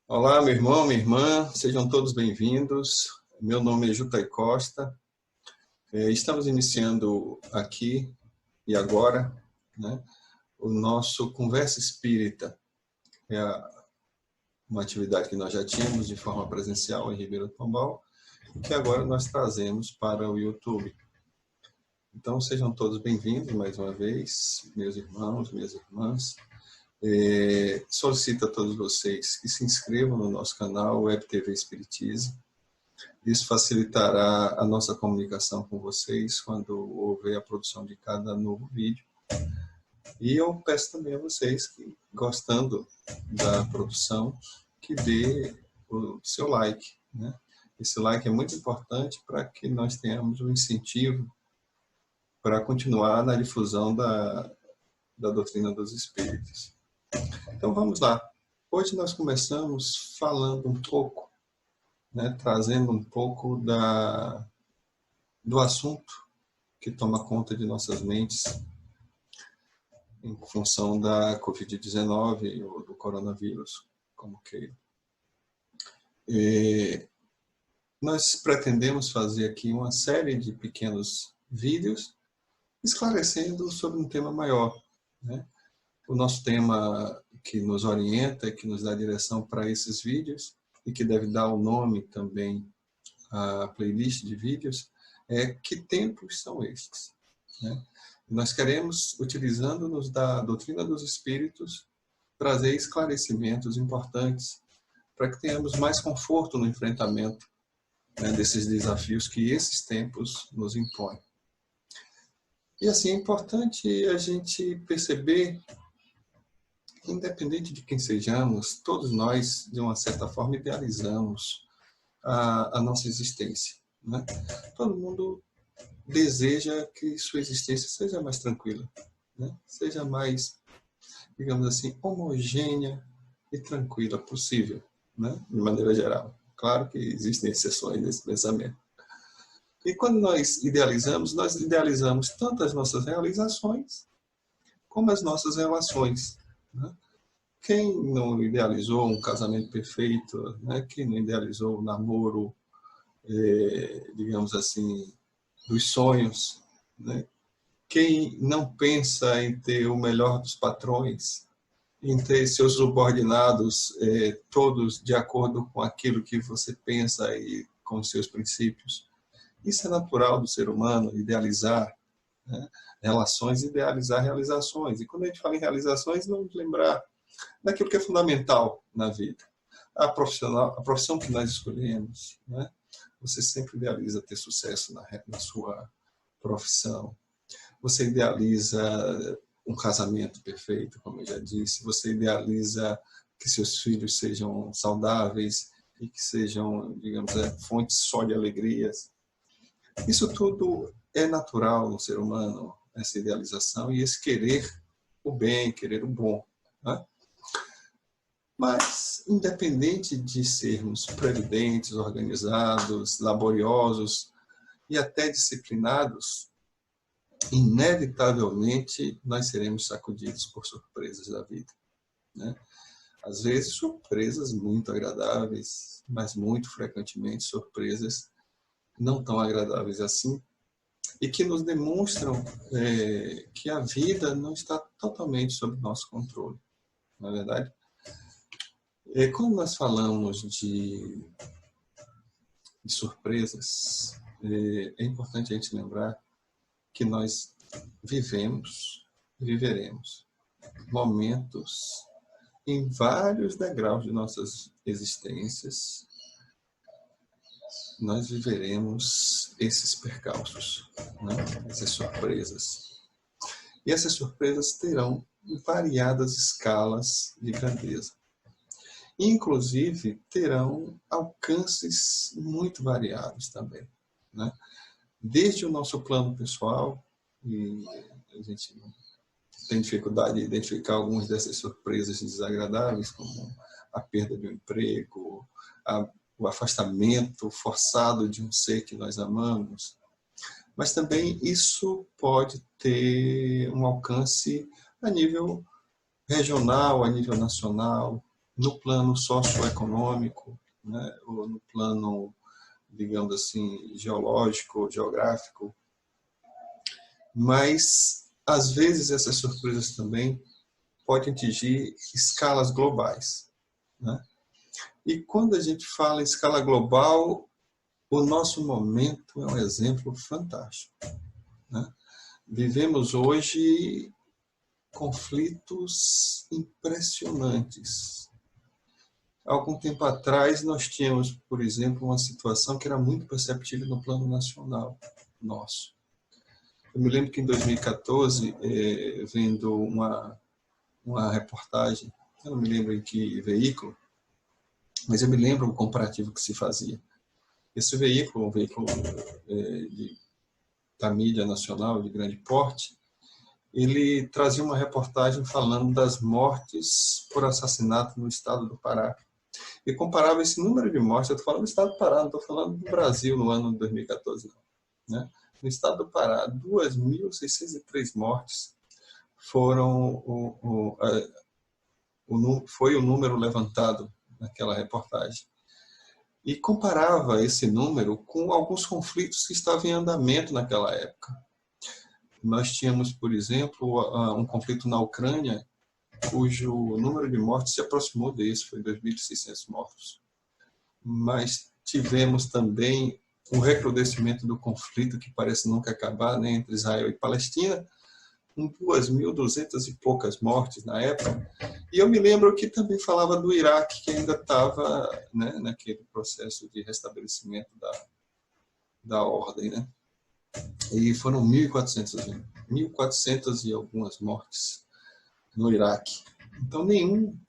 Olá, meu irmão, minha irmã, sejam todos bem-vindos. Meu nome é Jutai Costa. Estamos iniciando aqui e agora, né, o nosso Conversa Espírita. É uma atividade que nós já tínhamos de forma presencial em Ribeirão do Pombal, que agora nós trazemos para o YouTube. Então, sejam todos bem-vindos mais uma vez, meus irmãos, minhas irmãs. Solicito a todos vocês que se inscrevam no nosso canal Web TV Espiritismo. Isso facilitará a nossa comunicação com vocês quando houver a produção de cada novo vídeo. E eu peço também a vocês que, gostando da produção, que dê o seu like, né? Esse like é muito importante para que nós tenhamos um incentivo para continuar na difusão da doutrina dos espíritos. Então vamos lá. Hoje nós começamos falando um pouco, né, trazendo um pouco do assunto que toma conta de nossas mentes em função da Covid-19 ou do coronavírus, como queira. Nós pretendemos fazer aqui uma série de pequenos vídeos esclarecendo sobre um tema maior, né? O nosso tema que nos orienta, que nos dá direção para esses vídeos e que deve dar o nome também à playlist de vídeos, é que tempos são estes, né? Nós queremos, utilizando-nos da doutrina dos espíritos, trazer esclarecimentos importantes para que tenhamos mais conforto no enfrentamento, né, desses desafios que esses tempos nos impõem. E assim, é importante a gente perceber, independente de quem sejamos, todos nós, de uma certa forma, idealizamos a nossa existência, né? Todo mundo deseja que sua existência seja mais tranquila, né? Seja mais, digamos assim, homogênea e tranquila possível, né? De maneira geral. Claro que existem exceções nesse pensamento. E quando nós idealizamos tanto as nossas realizações como as nossas relações, né? Quem não idealizou um casamento perfeito, né? Quem não idealizou o namoro, digamos assim, dos sonhos, né? Quem não pensa em ter o melhor dos patrões, em ter seus subordinados todos de acordo com aquilo que você pensa e com os seus princípios. Isso é natural do ser humano, idealizar, né, relações, idealizar realizações. E quando a gente fala em realizações, vamos lembrar daquilo que é fundamental na vida. A profissão que nós escolhemos, né? Você sempre idealiza ter sucesso na sua profissão. Você idealiza um casamento perfeito, como eu já disse. Você idealiza que seus filhos sejam saudáveis e que sejam, digamos, fontes só de alegrias. Isso tudo é natural no ser humano, essa idealização e esse querer o bem, querer o bom, né? Mas, independente de sermos previdentes, organizados, laboriosos e até disciplinados, inevitavelmente nós seremos sacudidos por surpresas da vida, né? Às vezes surpresas muito agradáveis, mas muito frequentemente surpresas não tão agradáveis assim, e que nos demonstram que a vida não está totalmente sob nosso controle, não é verdade? Quando nós falamos de surpresas, é importante a gente lembrar que nós viveremos momentos em vários degraus de nossas existências. Nós viveremos esses percalços, né? Essas surpresas. E essas surpresas terão variadas escalas de grandeza. Inclusive, terão alcances muito variados também, né? Desde o nosso plano pessoal, e a gente tem dificuldade de identificar algumas dessas surpresas desagradáveis, como a perda de um emprego, o afastamento forçado de um ser que nós amamos. Mas também isso pode ter um alcance a nível regional, a nível nacional, no plano socioeconômico, né, ou no plano, digamos assim, geológico, geográfico, mas às vezes essas surpresas também podem atingir escalas globais, né? E quando a gente fala em escala global, o nosso momento é um exemplo fantástico, né? Vivemos hoje conflitos impressionantes. Há algum tempo atrás, nós tínhamos, por exemplo, uma situação que era muito perceptível no plano nacional nosso. Eu me lembro que em 2014, vendo uma reportagem, eu não me lembro em que veículo, mas eu me lembro o comparativo que se fazia. Esse veículo, um veículo da mídia nacional de grande porte, ele trazia uma reportagem falando das mortes por assassinato no estado do Pará. E comparava esse número de mortes, eu estou falando do estado do Pará, não estou falando do Brasil no ano de 2014, não, né? No estado do Pará, 2.603 mortes foi o número levantado naquela reportagem. E comparava esse número com alguns conflitos que estavam em andamento naquela época. Nós tínhamos, por exemplo, um conflito na Ucrânia, cujo número de mortes se aproximou desse, foi 2.600 mortos. Mas tivemos também um recrudescimento do conflito que parece nunca acabar, né, entre Israel e Palestina, com 2.200 e poucas mortes na época. E eu me lembro que também falava do Iraque, que ainda estava, né, naquele processo de restabelecimento da ordem, né? E foram 1.400 e algumas mortes no Iraque. Então, nenhum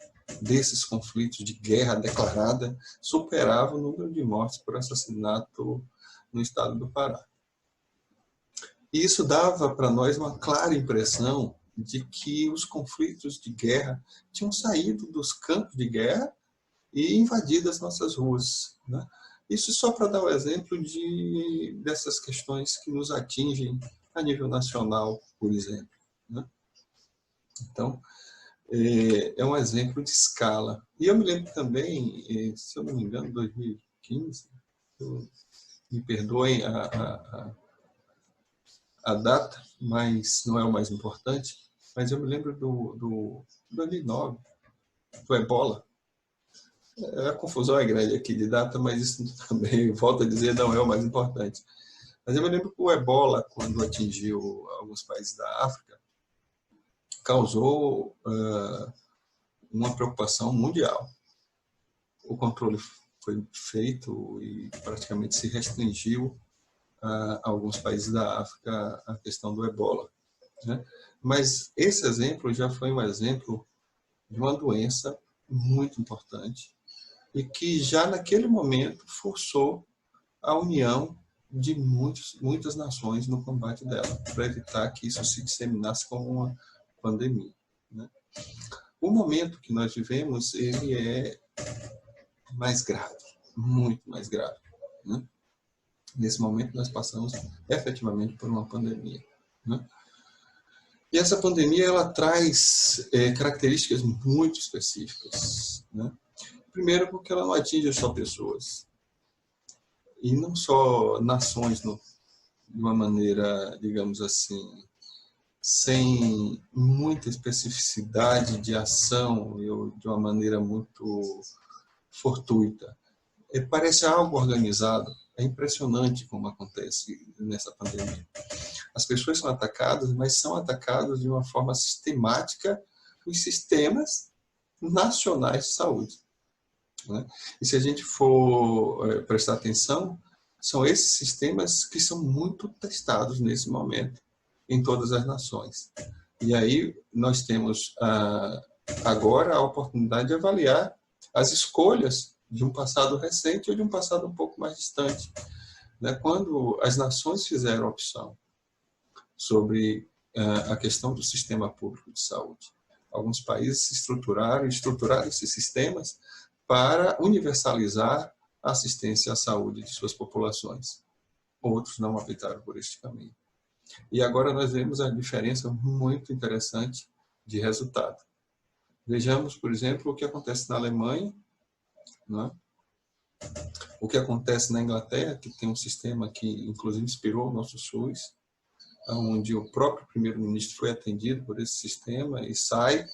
desses conflitos de guerra declarada superava o número de mortes por assassinato no estado do Pará. E isso dava para nós uma clara impressão de que os conflitos de guerra tinham saído dos campos de guerra e invadido as nossas ruas, né? Isso só para dar o exemplo dessas questões que nos atingem a nível nacional, por exemplo, né? Então, é um exemplo de escala. E eu me lembro também, se eu não me engano, em 2015, me perdoem a data, mas não é o mais importante, mas eu me lembro do 2009, do Ebola. A confusão é grande aqui de data, mas isso também, volto a dizer, não é o mais importante. Mas eu me lembro que o Ebola, quando atingiu alguns países da África, causou uma preocupação mundial. O controle foi feito e praticamente se restringiu a alguns países da África a questão do Ebola, né? Mas esse exemplo já foi um exemplo de uma doença muito importante e que já naquele momento forçou a união de muitas nações no combate dela, para evitar que isso se disseminasse como uma pandemia, né? O momento que nós vivemos, ele é mais grave, muito mais grave, né? Nesse momento nós passamos efetivamente por uma pandemia, né? E essa pandemia ela traz características muito específicas, né? Primeiro porque ela não atinge só pessoas e não só nações de uma maneira, digamos assim, sem muita especificidade de ação ou de uma maneira muito fortuita. Parece algo organizado. É impressionante como acontece nessa pandemia. As pessoas são atacadas, mas são atacadas de uma forma sistemática os sistemas nacionais de saúde, né? E se a gente for prestar atenção, são esses sistemas que são muito testados nesse momento em todas as nações. E aí nós temos agora a oportunidade de avaliar as escolhas de um passado recente ou de um passado um pouco mais distante, né? Quando as nações fizeram a opção sobre a questão do sistema público de saúde, alguns países se estruturaram esses sistemas para universalizar a assistência à saúde de suas populações. Outros não optaram por este caminho. E agora nós vemos a diferença muito interessante de resultado. Vejamos, por exemplo, o que acontece na Alemanha, né? O que acontece na Inglaterra, que tem um sistema que, inclusive, inspirou o nosso SUS, onde o próprio primeiro-ministro foi atendido por esse sistema e sai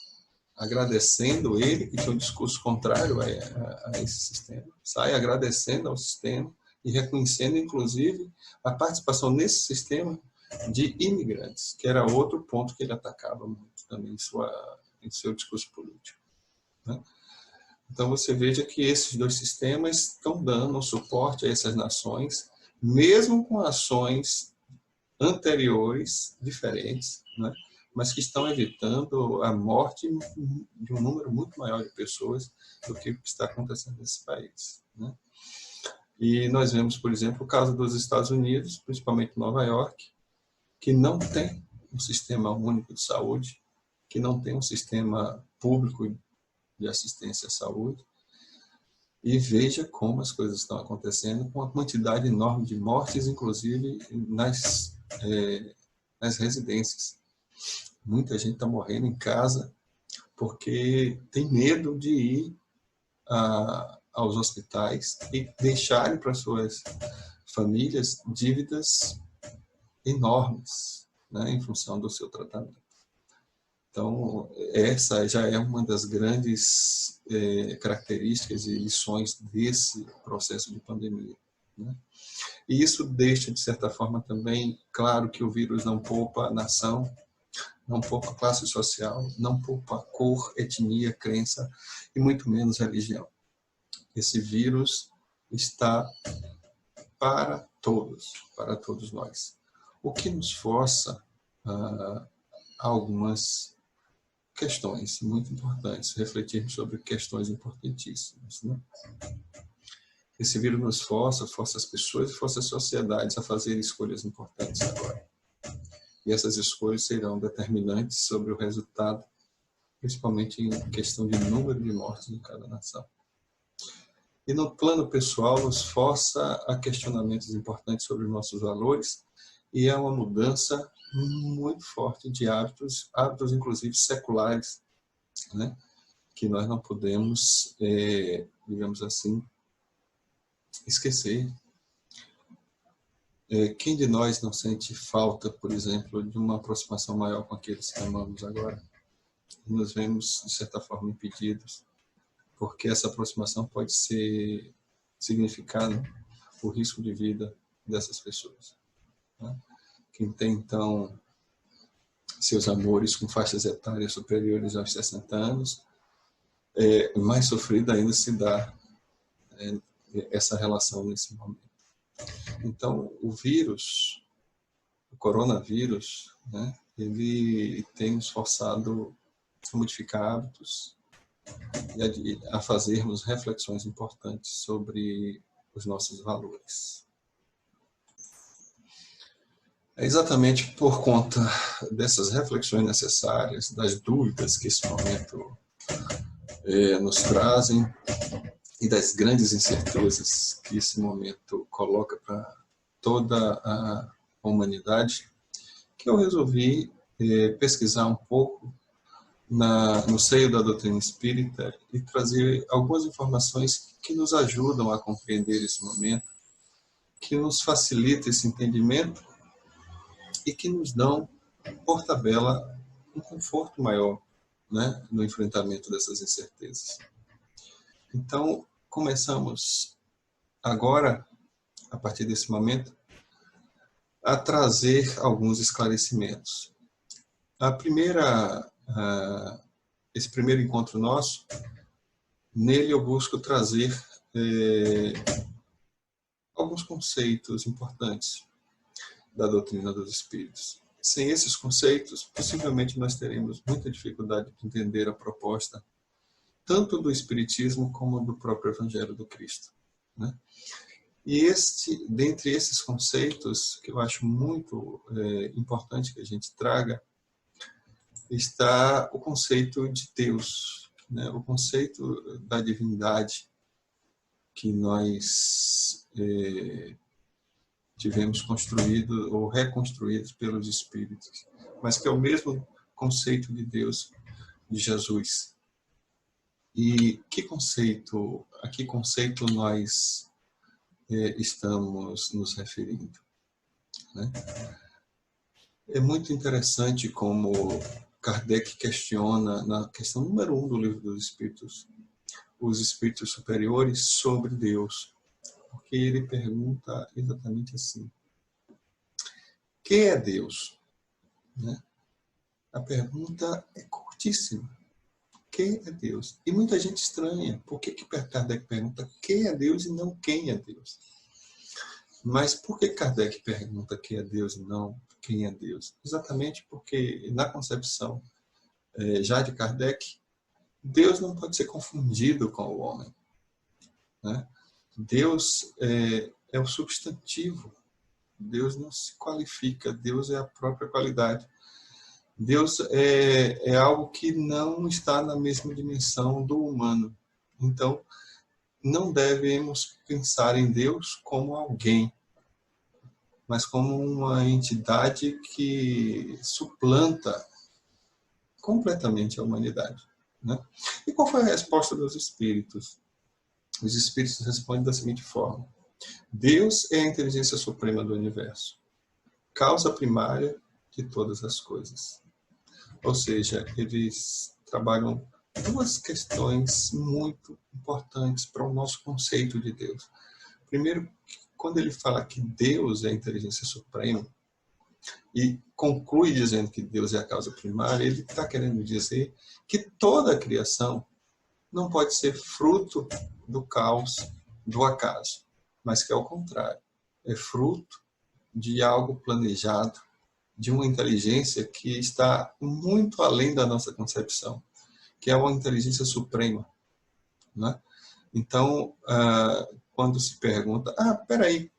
agradecendo ele, que tinha um discurso contrário a esse sistema, sai agradecendo ao sistema e reconhecendo, inclusive, a participação nesse sistema de imigrantes, que era outro ponto que ele atacava muito também em seu discurso político, né? Então, você veja que esses dois sistemas estão dando suporte a essas nações, mesmo com ações anteriores, diferentes, né? Mas que estão evitando a morte de um número muito maior de pessoas do que o que está acontecendo nesse país, né? E nós vemos, por exemplo, o caso dos Estados Unidos, principalmente Nova York, que não tem um sistema único de saúde, que não tem um sistema público de assistência à saúde, e veja como as coisas estão acontecendo, com uma quantidade enorme de mortes, inclusive nas residências. Muita gente está morrendo em casa porque tem medo de ir aos hospitais e deixarem para suas famílias dívidas enormes, né, em função do seu tratamento. Então, essa já é uma das grandes características e lições desse processo de pandemia, né? E isso deixa, de certa forma, também claro que o vírus não poupa a nação, não poupa a classe social, não poupa cor, etnia, crença e muito menos religião. Esse vírus está para todos nós. O que nos força a algumas questões muito importantes, refletirmos sobre questões importantíssimas, né? Esse vírus nos força as pessoas e força as sociedades a fazerem escolhas importantes agora. E essas escolhas serão determinantes sobre o resultado, principalmente em questão de número de mortes em cada nação. E no plano pessoal, nos força a questionamentos importantes sobre os nossos valores, e é uma mudança muito forte de hábitos inclusive seculares, né? Que nós não podemos, digamos assim, esquecer. Quem de nós não sente falta, por exemplo, de uma aproximação maior com aqueles que amamos agora? E nos vemos, de certa forma, impedidos, porque essa aproximação pode significar, né, o risco de vida dessas pessoas, né? Quem tem, então, seus amores com faixas etárias superiores aos 60 anos, mais sofrida ainda se dá essa relação nesse momento. Então, o coronavírus, né, ele tem nos forçado a modificar hábitos e a fazermos reflexões importantes sobre os nossos valores. É exatamente por conta dessas reflexões necessárias, das dúvidas que esse momento nos trazem e das grandes incertezas que esse momento coloca para toda a humanidade, que eu resolvi pesquisar um pouco no seio da doutrina espírita e trazer algumas informações que nos ajudam a compreender esse momento, que nos facilita esse entendimento e que nos dão, por tabela, um conforto maior, né, no enfrentamento dessas incertezas. Então, começamos agora, a partir desse momento, a trazer alguns esclarecimentos. Esse primeiro encontro nosso, nele eu busco trazer alguns conceitos importantes da doutrina dos espíritos. Sem esses conceitos, possivelmente nós teremos muita dificuldade de entender a proposta tanto do espiritismo como do próprio Evangelho do Cristo, né? E dentre esses conceitos, que eu acho muito importante que a gente traga, está o conceito de Deus, né? O conceito da divindade que nós tivemos construído ou reconstruído pelos Espíritos, mas que é o mesmo conceito de Deus de Jesus, E a que conceito nós estamos nos referindo, né? É muito interessante como Kardec questiona, na questão número 1 do Livro dos Espíritos, os espíritos superiores sobre Deus. Porque ele pergunta exatamente assim: que é Deus? Né? A pergunta é curtíssima. Que é Deus? E muita gente estranha. Por que Kardec pergunta que é Deus e não quem é Deus? Mas por que Kardec pergunta que é Deus e não quem é Deus? Exatamente porque, na concepção já de Kardec, Deus não pode ser confundido com o homem, né? Deus é o substantivo. Deus não se qualifica. Deus é a própria qualidade. Deus é algo que não está na mesma dimensão do humano. Então, não devemos pensar em Deus como alguém, mas como uma entidade que suplanta completamente a humanidade, né? E qual foi a resposta dos espíritos? Os espíritos respondem da seguinte forma: Deus é a inteligência suprema do universo, causa primária de todas as coisas. Ou seja, eles trabalham duas questões muito importantes para o nosso conceito de Deus. Primeiro, quando ele fala que Deus é a inteligência suprema e conclui dizendo que Deus é a causa primária, ele está querendo dizer que toda a criação não pode ser fruto do caos, do acaso, mas que, ao contrário, é fruto de algo planejado, de uma inteligência que está muito além da nossa concepção, que é uma inteligência suprema, né? Então, quando se pergunta, peraí,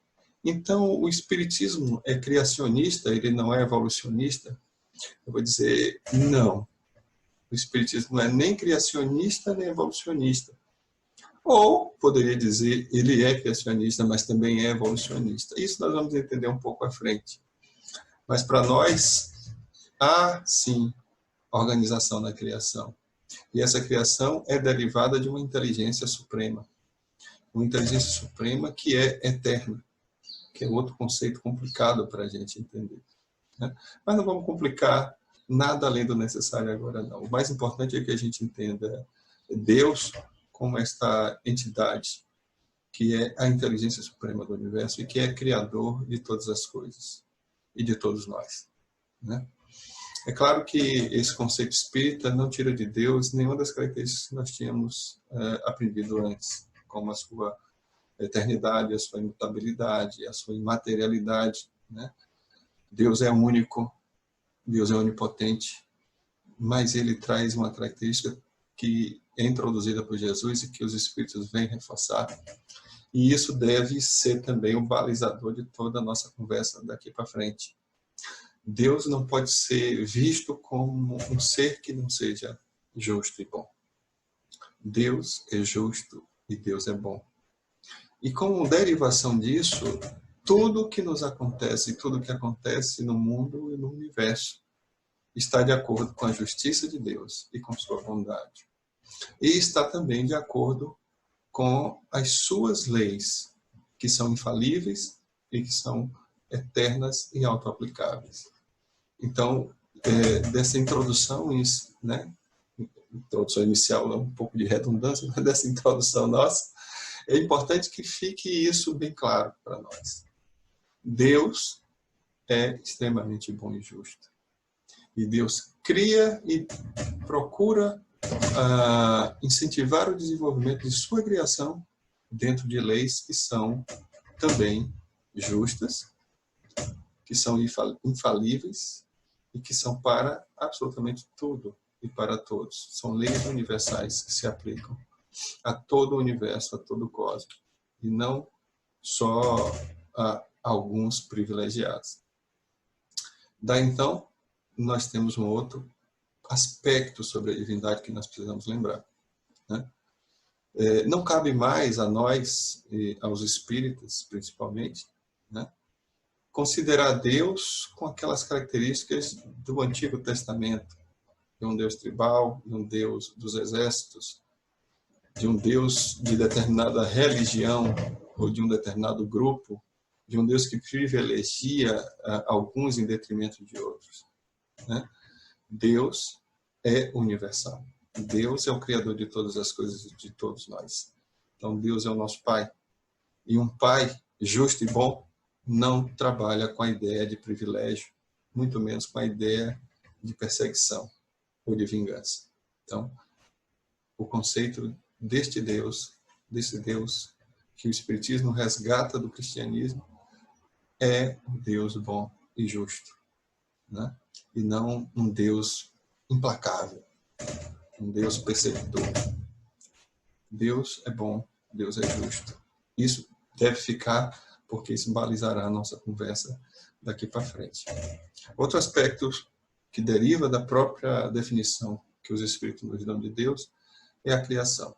então o espiritismo é criacionista, ele não é evolucionista? Eu vou dizer, não. O espiritismo não é nem criacionista, nem evolucionista. Ou, poderia dizer, ele é criacionista, mas também é evolucionista. Isso nós vamos entender um pouco à frente. Mas para nós, há sim organização na criação. E essa criação é derivada de uma inteligência suprema. Uma inteligência suprema que é eterna, que é outro conceito complicado para a gente entender, né? Mas não vamos complicar nada além do necessário agora, não. O mais importante é que a gente entenda Deus como esta entidade que é a inteligência suprema do universo e que é criador de todas as coisas e de todos nós, né? É claro que esse conceito espírita não tira de Deus nenhuma das características que nós tínhamos aprendido antes, como a sua eternidade, a sua imutabilidade, a sua imaterialidade, né? Deus é único, Deus é onipotente, mas ele traz uma característica que é introduzida por Jesus e que os Espíritos vêm reforçar. E isso deve ser também o balizador de toda a nossa conversa daqui para frente. Deus não pode ser visto como um ser que não seja justo e bom. Deus é justo e Deus é bom. E como derivação disso, tudo que nos acontece, tudo que acontece no mundo e no universo, está de acordo com a justiça de Deus e com sua bondade. E está também de acordo com as suas leis, que são infalíveis e que são eternas e autoaplicáveis. Então, dessa introdução, né, introdução inicial, um pouco de redundância, mas dessa introdução nossa, é importante que fique isso bem claro para nós. Deus é extremamente bom e justo. E Deus cria e procura incentivar o desenvolvimento de sua criação dentro de leis que são também justas, que são infalíveis e que são para absolutamente tudo e para todos. São leis universais que se aplicam a todo o universo, a todo o cosmos, e não só a alguns privilegiados. Daí então, nós temos um outro aspecto sobre a divindade que nós precisamos lembrar, né? Não cabe mais a nós, aos espíritas principalmente, né, considerar Deus com aquelas características do Antigo Testamento, de um Deus tribal, de um Deus dos exércitos, de um Deus de determinada religião ou de um determinado grupo, de um Deus que privilegia alguns em detrimento de outros, né? Deus é universal. Deus é o Criador de todas as coisas e de todos nós. Então, Deus é o nosso Pai. E um Pai justo e bom não trabalha com a ideia de privilégio, muito menos com a ideia de perseguição ou de vingança. Então, o conceito desse Deus que o Espiritismo resgata do cristianismo, é um Deus bom e justo, né? E não um Deus implacável, um Deus perseguidor. Deus é bom, Deus é justo. Isso deve ficar, porque isso balizará a nossa conversa daqui para frente. Outro aspecto que deriva da própria definição que os Espíritos nos dão de Deus é a criação.